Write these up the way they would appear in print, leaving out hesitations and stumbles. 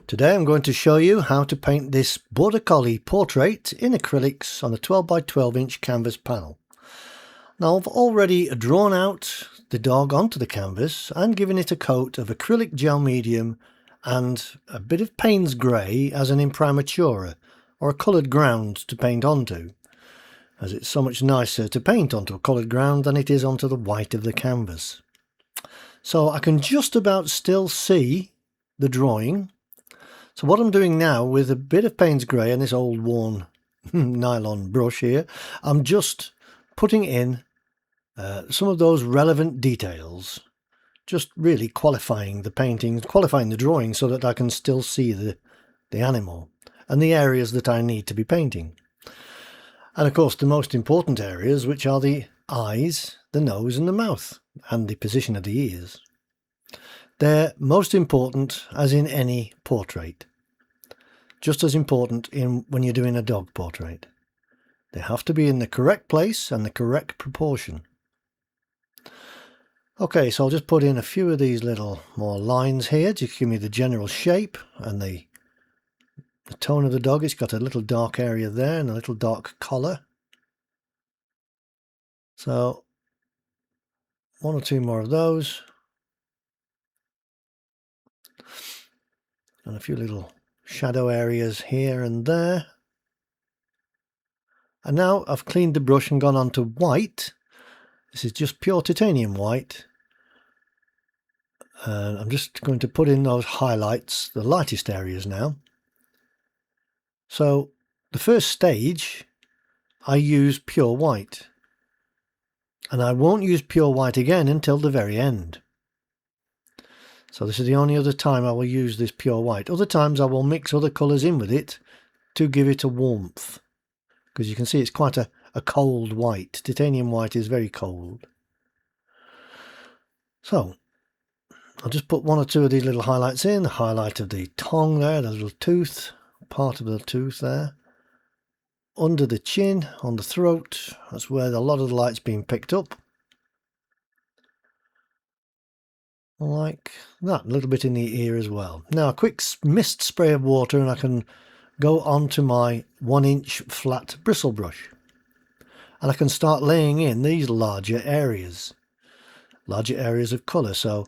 Today I'm going to show you how to paint this Border Collie portrait in acrylics on a 12 by 12 inch canvas panel. Now I've already drawn out the dog onto the canvas and given it a coat of acrylic gel medium and a bit of Payne's grey as an imprimatura or a coloured ground to paint onto, as it's so much nicer to paint onto a coloured ground than it is onto the white of the canvas. So I can just about still see the drawing. So what I'm doing now with a bit of Payne's grey and this old worn nylon brush here, I'm just putting in some of those relevant details, just really qualifying the painting, qualifying the drawing so that I can still see the animal and the areas that I need to be painting. And of course the most important areas, which are the eyes, the nose and the mouth, and the position of the ears. They're most important as in any portrait. Just as important when you're doing a dog portrait. They have to be in the correct place and the correct proportion. Okay, so I'll just put in a few of these little more lines here to give me the general shape and the tone of the dog. It's got a little dark area there and a little dark collar. So one or two more of those. And a few little shadow areas here and there. And now I've cleaned the brush and gone on to white. This is just pure titanium white. And I'm just going to put in those highlights, the lightest areas now. So the first stage I use pure white. And I won't use pure white again until the very end. So this is the only other time I will use this pure white. Other times I will mix other colours in with it to give it a warmth. Because you can see it's quite a cold white. Titanium white is very cold. So I'll just put one or two of these little highlights in. The highlight of the tongue there, the little tooth, part of the tooth there. Under the chin, on the throat, that's where a lot of the light's being picked up. Like that, a little bit in the ear as well. Now a quick mist spray of water and I can go onto my 1-inch flat bristle brush. And I can start laying in these larger areas of colour. So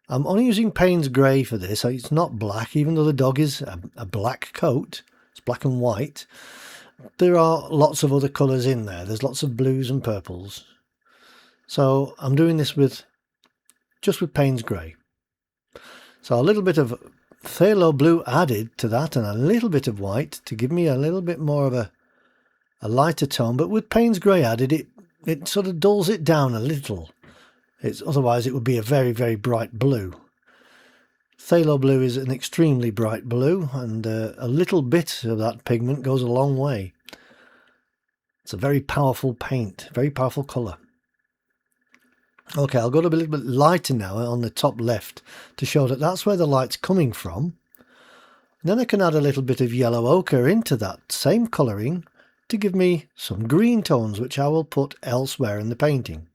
I'm only using Payne's grey for this, so it's not black, even though the dog is a black coat. It's black and white. There are lots of other colours in there. There's lots of blues and purples. So I'm doing this just with Payne's grey. So a little bit of phthalo blue added to that and a little bit of white to give me a little bit more of a lighter tone. But with Payne's grey added, it sort of dulls it down a little. Otherwise it would be a very, very bright blue. Phthalo blue is an extremely bright blue, and a little bit of that pigment goes a long way. It's a very powerful paint, very powerful colour. Okay, I'll go a little bit lighter now on the top left to show that that's where the light's coming from. And then I can add a little bit of yellow ochre into that same colouring to give me some green tones, which I will put elsewhere in the painting.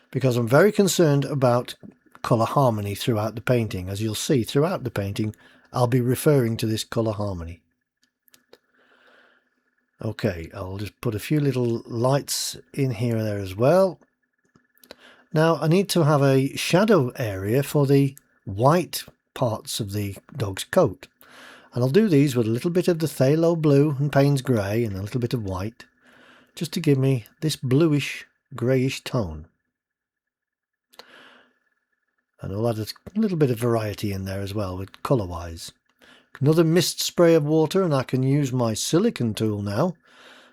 Because I'm very concerned about colour harmony throughout the painting. As you'll see throughout the painting, I'll be referring to this colour harmony. Okay, I'll just put a few little lights in here and there as well. Now I need to have a shadow area for the white parts of the dog's coat. And I'll do these with a little bit of the phthalo blue and Payne's grey and a little bit of white, just to give me this bluish, greyish tone. And I'll add a little bit of variety in there as well, with colour-wise. Another mist spray of water, and I can use my silicone tool now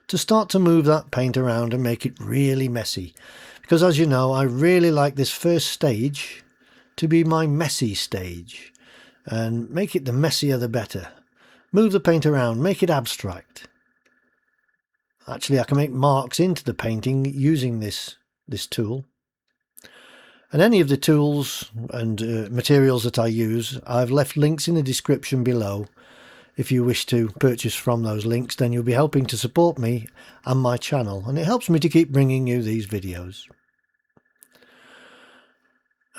to start to move that paint around and make it really messy. Because as you know, I really like this first stage to be my messy stage. And make it the messier the better. Move the paint around, make it abstract. Actually, I can make marks into the painting using this tool. And any of the tools and materials that I use, I've left links in the description below. If you wish to purchase from those links, then you'll be helping to support me and my channel, and it helps me to keep bringing you these videos.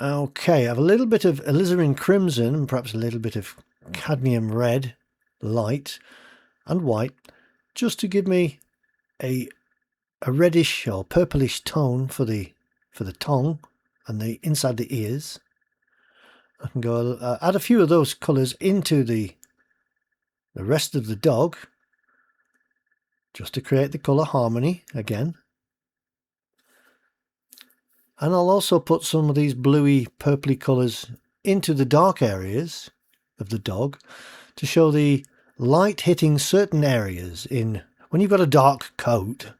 Okay, I have a little bit of alizarin crimson and perhaps a little bit of cadmium red light and white, just to give me a reddish or purplish tone for the tongue and the inside the ears. I can go add a few of those colours into the rest of the dog, just to create the colour harmony again. And I'll also put some of these bluey purpley colours into the dark areas of the dog to show the light hitting certain areas. When you've got a dark coat,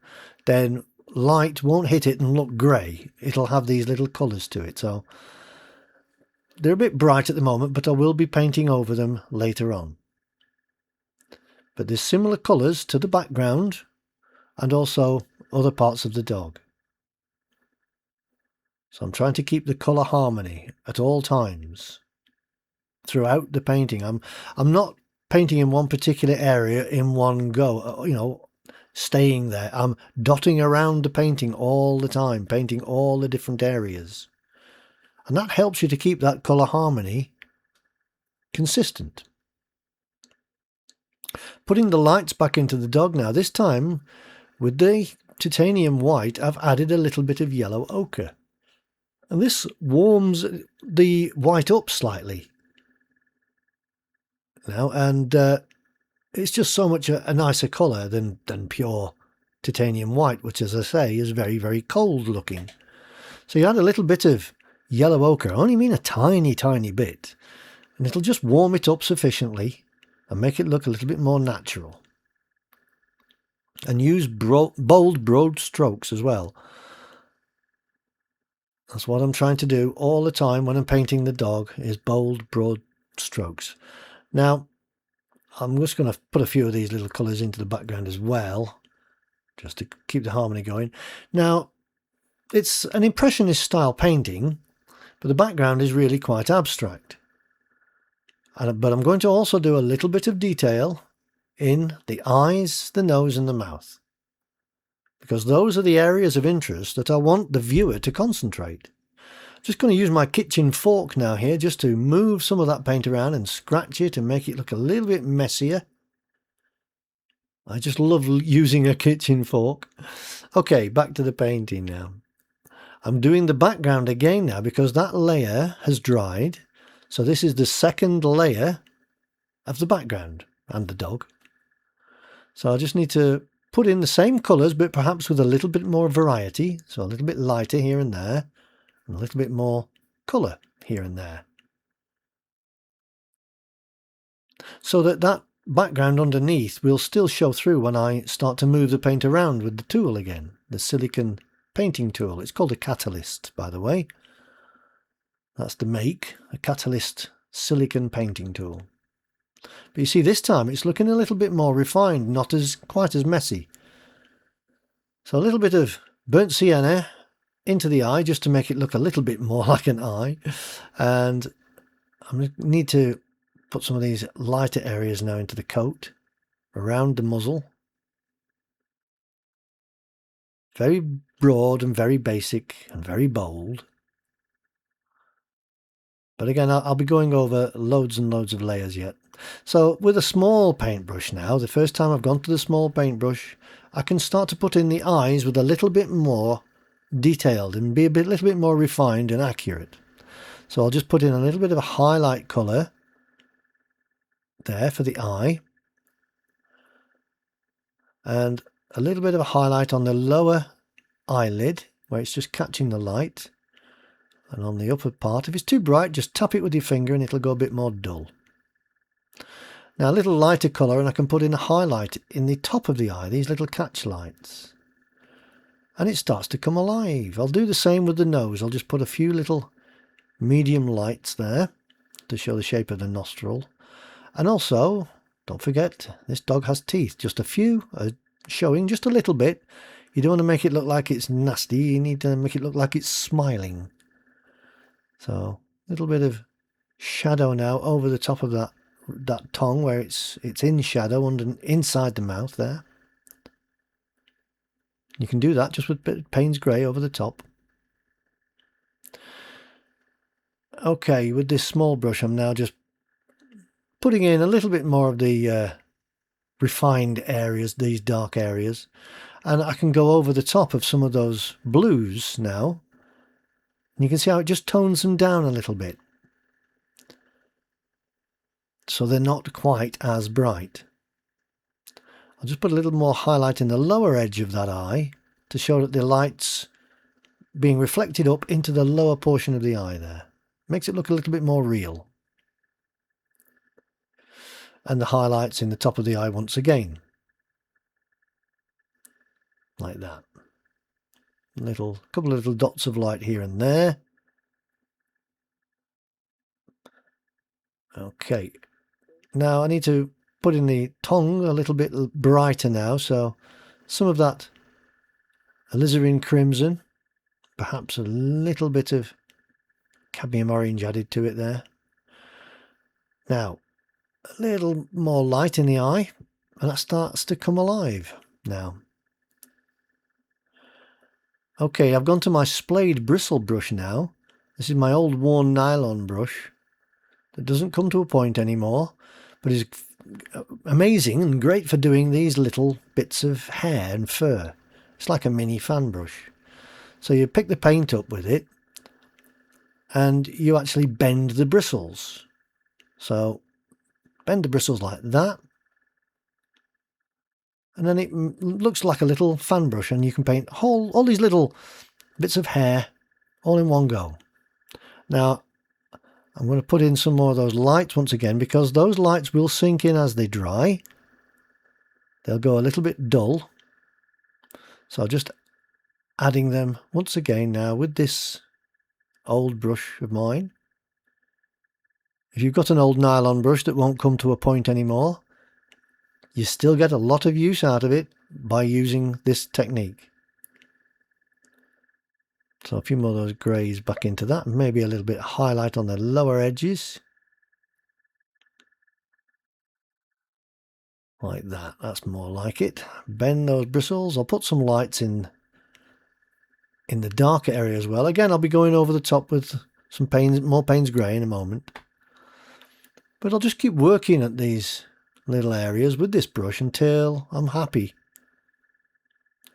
then light won't hit it and look grey. It'll have these little colours to it. So they're a bit bright at the moment, but I will be painting over them later on. But there's similar colours to the background and also other parts of the dog. So I'm trying to keep the colour harmony at all times throughout the painting. I'm not painting in one particular area in one go, you know, staying there. I'm dotting around the painting all the time, painting all the different areas. And that helps you to keep that colour harmony consistent. Putting the lights back into the dog now. This time, with the titanium white, I've added a little bit of yellow ochre. And this warms the white up slightly now, and it's just so much a nicer colour than pure titanium white, which, as I say, is very, very cold looking. So you add a little bit of yellow ochre, I only mean a tiny, tiny bit, and it'll just warm it up sufficiently and make it look a little bit more natural. And use bold, broad strokes as well. That's what I'm trying to do all the time when I'm painting the dog, is bold, broad strokes. Now, I'm just going to put a few of these little colours into the background as well, just to keep the harmony going. Now, it's an impressionist style painting, but the background is really quite abstract. But I'm going to also do a little bit of detail in the eyes, the nose and the mouth, because those are the areas of interest that I want the viewer to concentrate. Just going to use my kitchen fork now here just to move some of that paint around and scratch it and make it look a little bit messier. I just love using a kitchen fork. Okay, back to the painting now. I'm doing the background again now because that layer has dried. So this is the second layer of the background and the dog. So I just need to put in the same colours, but perhaps with a little bit more variety. So a little bit lighter here and there, and a little bit more colour here and there. So that background underneath will still show through when I start to move the paint around with the tool again, the silicon painting tool. It's called a Catalyst, by the way. That's the make, a Catalyst silicon painting tool. But you see, this time it's looking a little bit more refined, not quite as messy. So a little bit of burnt sienna into the eye just to make it look a little bit more like an eye. And I need to put some of these lighter areas now into the coat, around the muzzle. Very broad and very basic and very bold. But again, I'll be going over loads and loads of layers yet. So with a small paintbrush now, the first time I've gone to the small paintbrush, I can start to put in the eyes with a little bit more detailed and be a little bit more refined and accurate. So I'll just put in a little bit of a highlight colour there for the eye. And a little bit of a highlight on the lower eyelid where it's just catching the light. And on the upper part, if it's too bright, just tap it with your finger and it'll go a bit more dull. Now a little lighter colour and I can put in a highlight in the top of the eye, these little catch lights. And it starts to come alive. I'll do the same with the nose. I'll just put a few little medium lights there to show the shape of the nostril. And also, don't forget, this dog has teeth. Just a few showing, just a little bit. You don't want to make it look like it's nasty. You need to make it look like it's smiling. So a little bit of shadow now over the top of that tongue where it's in shadow inside the mouth there. You can do that just with a bit of Payne's grey over the top. Okay, with this small brush I'm now just putting in a little bit more of the refined areas, these dark areas, and I can go over the top of some of those blues now. And you can see how it just tones them down a little bit, so they're not quite as bright. I'll just put a little more highlight in the lower edge of that eye to show that the light's being reflected up into the lower portion of the eye there. Makes it look a little bit more real. And the highlights in the top of the eye once again. Like that. Couple of little dots of light here and there. Okay. Now I need to put in the tongue a little bit brighter now, so some of that alizarin crimson, perhaps a little bit of cadmium orange added to it there. Now a little more light in the eye, and that starts to come alive now. Okay, I've gone to my splayed bristle brush now. This is my old worn nylon brush that doesn't come to a point anymore, but is amazing and great for doing these little bits of hair and fur. It's like a mini fan brush. So you pick the paint up with it and you actually bend the bristles. So bend the bristles like that, and then it looks like a little fan brush, and you can paint all these little bits of hair all in one go. Now I'm going to put in some more of those lights once again, because those lights will sink in as they dry. They'll go a little bit dull. So just adding them once again now with this old brush of mine. If you've got an old nylon brush that won't come to a point anymore, you still get a lot of use out of it by using this technique. So a few more of those greys back into that, and maybe a little bit of highlight on the lower edges. Like that, that's more like it. Bend those bristles. I'll put some lights in the darker area as well. Again, I'll be going over the top with some more Payne's grey in a moment. But I'll just keep working at these little areas with this brush until I'm happy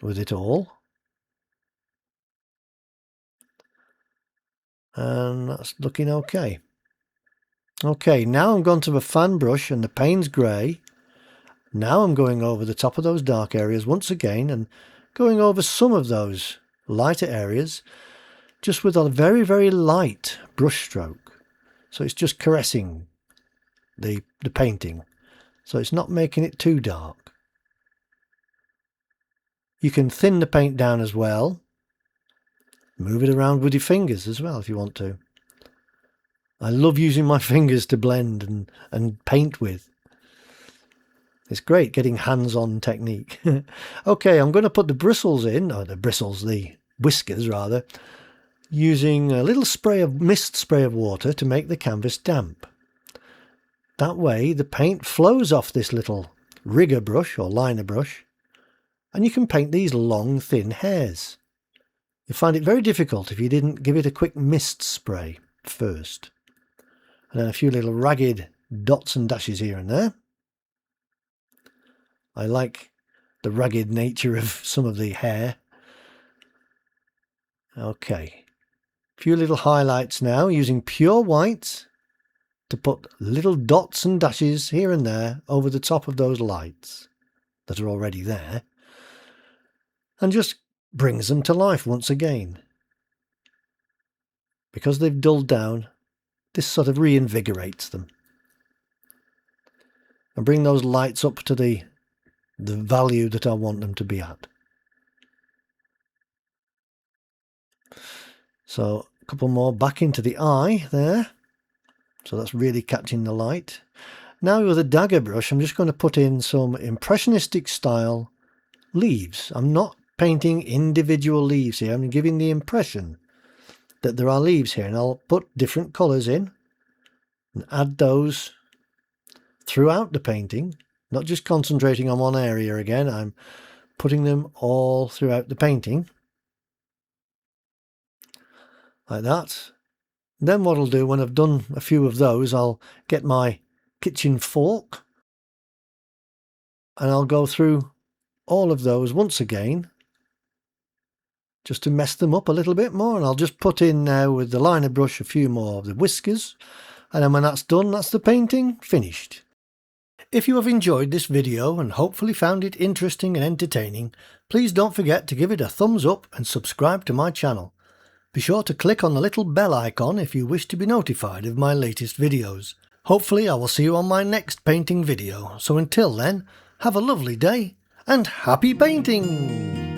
with it all. And that's looking okay. Okay, now I'm gone to the fan brush and the Payne's grey. Now I'm going over the top of those dark areas once again and going over some of those lighter areas just with a very, very light brush stroke. So it's just caressing the painting. So it's not making it too dark. You can thin the paint down as well. Move it around with your fingers as well if you want to. I love using my fingers to blend and paint with. It's great getting hands-on technique. Okay, I'm going to put the bristles in, or the whiskers rather, using a little mist spray of water to make the canvas damp. That way the paint flows off this little rigger brush or liner brush, and you can paint these long thin hairs. You'll find it very difficult if you didn't give it a quick mist spray first. And then a few little ragged dots and dashes here and there. I like the ragged nature of some of the hair. Okay. A few little highlights now using pure white to put little dots and dashes here and there over the top of those lights that are already there. And just brings them to life once again. Because they've dulled down, this sort of reinvigorates them. And bring those lights up to the value that I want them to be at. So a couple more back into the eye there. So that's really catching the light. Now with a dagger brush, I'm just going to put in some impressionistic style leaves. I'm not painting individual leaves here. I'm giving the impression that there are leaves here, and I'll put different colours in and add those throughout the painting, not just concentrating on one area again. I'm putting them all throughout the painting like that. Then what I'll do when I've done a few of those, I'll get my kitchen fork, and I'll go through all of those once again just to mess them up a little bit more. And I'll just put in now with the liner brush a few more of the whiskers, and then when that's done, that's the painting finished. If you have enjoyed this video and hopefully found it interesting and entertaining, please don't forget to give it a thumbs up and subscribe to my channel. Be sure to click on the little bell icon if you wish to be notified of my latest videos. Hopefully I will see you on my next painting video, so until then, have a lovely day and happy painting!